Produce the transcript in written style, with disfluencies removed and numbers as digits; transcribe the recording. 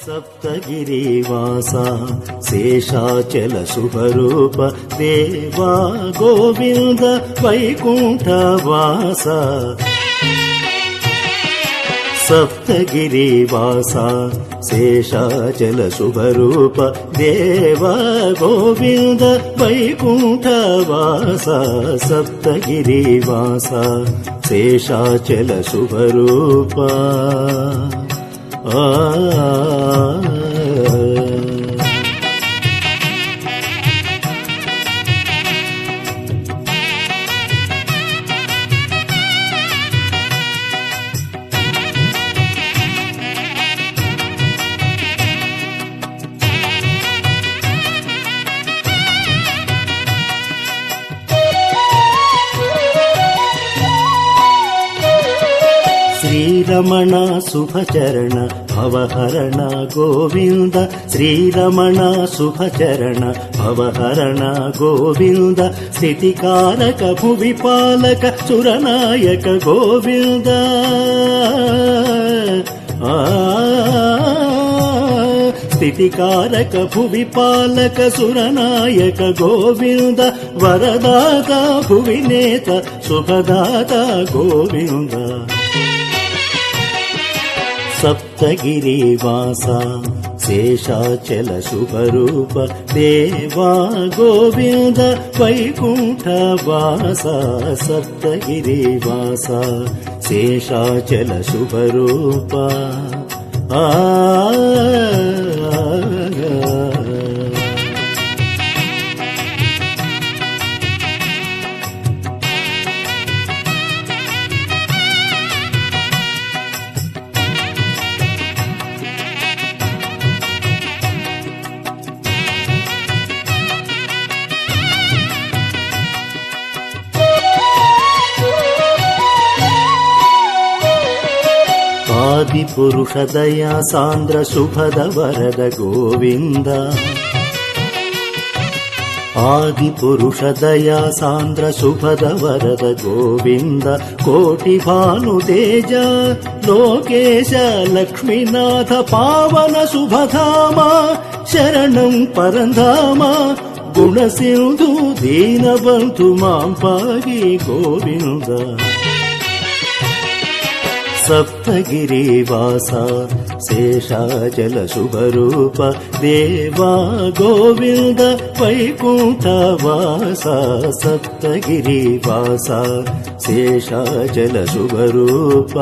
सप्तगिरिवास शेषाचल शुभरूप देवा गोविन्द वैकुण्ठवास सप्तगिरिवास शेषाचल शुभरूप देवा गोविन्द वैकुण्ठवास सप्तगिरिवास शेषाचल शुभरूप श्रीरमण शुभचरण भवहरण गोविन्द श्रीरमण शुभचरण भवहरण गोविन्द स्थितिकारक भुविपालक सुरनायक गोविन्द स्थितिकारक भुविपालक सुरनायक गोविन्द वरदाता भुविनेत शुभदाता गोविन्द सप्तगिरिवास शेषाचल शुभरूप देवा गोविन्द वैकुण्ठवास सप्तगिरिवास शेषाचल शुभरूप आदिपुरुष दया सान्द्र शुभद वरद गोविन्द आदिपुरुष दया सान्द्र शुभद वरद गोविन्द कोटि भानु तेज लोकेश लक्ष्मीनाथ पावन शुभधाम शरणं परंधाम गुणसिन्धु दीनबन्धु मां पाहि गोविन्द सप्तगिरिवास शेषाचल शुभरूप देवा गोविन्द वैकुण्ठवास सप्तगिरिवास शेषाचल शुभरूप